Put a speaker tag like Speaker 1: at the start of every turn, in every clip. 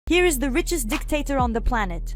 Speaker 1: Here is the richest dictator on the planet.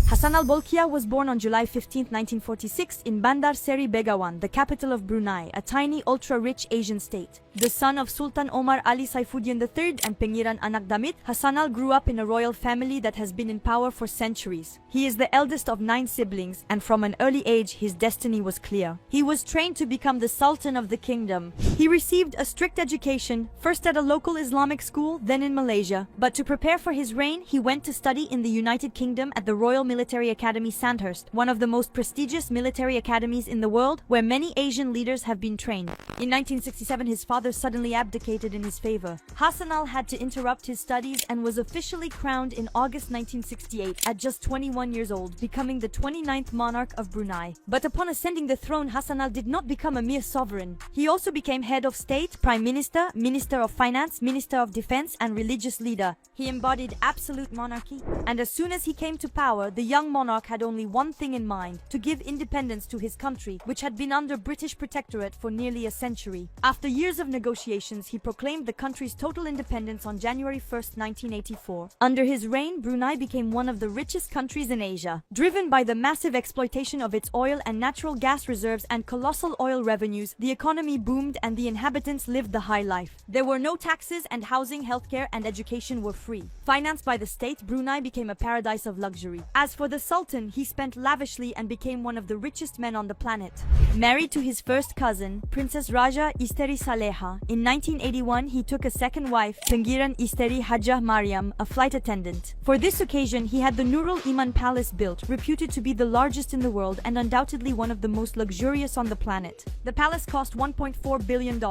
Speaker 1: Hassan al-Bolkiah was born on July 15, 1946 in Bandar Seri Begawan, the capital of Brunei, a tiny ultra-rich Asian state. The son of Sultan Omar Ali Saifuddin III and Pangeran Anak Damit, Hassan al grew up in a royal family that has been in power for centuries. He is the eldest of 9 siblings, and from an early age his destiny was clear. He was trained to become the Sultan of the kingdom. He received a strict education, first at a local Islamic school, then in Malaysia. But to prepare for his reign, he went to study in the United Kingdom at the Royal Military Academy Sandhurst, one of the most prestigious military academies in the world, where many Asian leaders have been trained. In 1967, his father suddenly abdicated in his favor. Hassan al had to interrupt his studies and was officially crowned in August 1968 at just 21 years old, becoming the 29th monarch of Brunei. But upon ascending the throne, Hassan al did not become a mere sovereign. He also became head of state, prime minister, minister of finance, minister of defense, and religious leader. He embodied absolute monarchy, and as soon as he came to power, the young monarch had only one thing in mind: to give independence to his country, which had been under British protectorate for nearly a century. After years of negotiations, he proclaimed the country's total independence on January 1st, 1984. Under his reign, Brunei became one of the richest countries in Asia. Driven by the massive exploitation of its oil and natural gas reserves and colossal oil revenues, the economy boomed and the inhabitants lived the high life. There were no taxes, and housing, healthcare, and education were free. Financed by the state, Brunei became a paradise of luxury. As for the Sultan, he spent lavishly and became one of the richest men on the planet. Married to his first cousin, Princess Raja Isteri Saleha, in 1981 he took a second wife, Pangeran Isteri Hajah Mariam, a flight attendant. For this occasion, he had the Nurul Iman Palace built, reputed to be the largest in the world and undoubtedly one of the most luxurious on the planet. The palace cost $1.4 billion.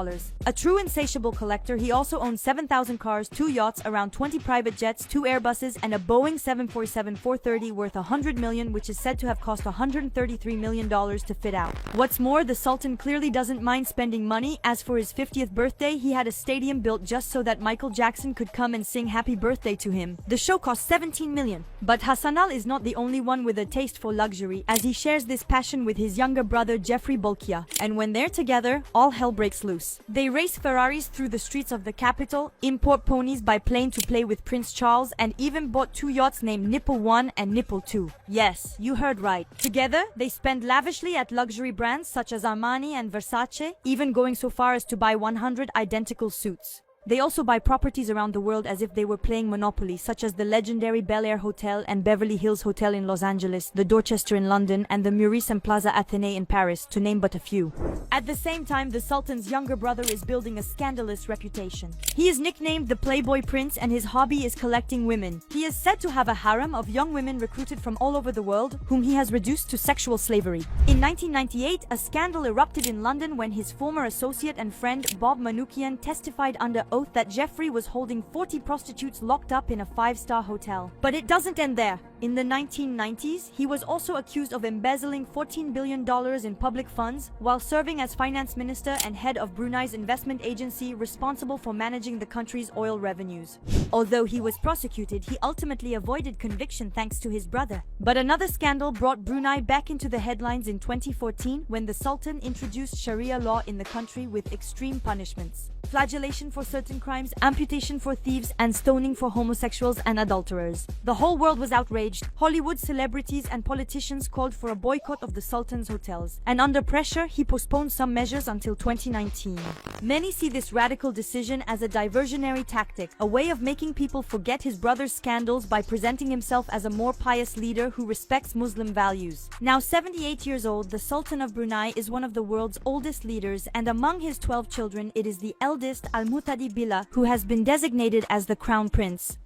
Speaker 1: A true insatiable collector, he also owned 7,000 cars, 2 yachts, around 20 private jets, 2 Airbuses, and a Boeing 747-430 worth $100 million, which is said to have cost $133 million to fit out. What's more, the Sultan clearly doesn't mind spending money, as for his 50th birthday he had a stadium built just so that Michael Jackson could come and sing happy birthday to him. The show cost $17 million. But Hassan al is not the only one with a taste for luxury, as he shares this passion with his younger brother Jeffrey Bolkiah, and when they're together, all hell breaks loose. They race Ferraris through the streets of the capital, import ponies by plane to play with Prince Charles, and even bought 2 yachts named Nipple 1 and Nipple 2. Yes, you heard right. Together, they spend lavishly at luxury brands such as Armani and Versace, even going so far as to buy 100 identical suits. They also buy properties around the world as if they were playing Monopoly, such as the legendary Bel Air Hotel and Beverly Hills Hotel in Los Angeles, the Dorchester in London, and the Meurice and Plaza Athénée in Paris, to name but a few. At the same time, the Sultan's younger brother is building a scandalous reputation. He is nicknamed the Playboy Prince, and his hobby is collecting women. He is said to have a harem of young women recruited from all over the world, whom he has reduced to sexual slavery. In 1998, a scandal erupted in London when his former associate and friend Bob Manoukian testified under oath that Jeffrey was holding 40 prostitutes locked up in a 5-star hotel. But it doesn't end there. In the 1990s, he was also accused of embezzling $14 billion in public funds while serving as finance minister and head of Brunei's investment agency responsible for managing the country's oil revenues. Although he was prosecuted, he ultimately avoided conviction thanks to his brother. But another scandal brought Brunei back into the headlines in 2014 when the Sultan introduced Sharia law in the country with extreme punishments: flagellation for certain crimes, amputation for thieves, and stoning for homosexuals and adulterers. The whole world was outraged. Hollywood celebrities and politicians called for a boycott of the Sultan's hotels, and under pressure, he postponed some measures until 2019. Many see this radical decision as a diversionary tactic, a way of making people forget his brother's scandals by presenting himself as a more pious leader who respects Muslim values. Now 78 years old, the Sultan of Brunei is one of the world's oldest leaders, and among his 12 children, it is the eldest, Al-Muhtadi Billah, who has been designated as the Crown Prince.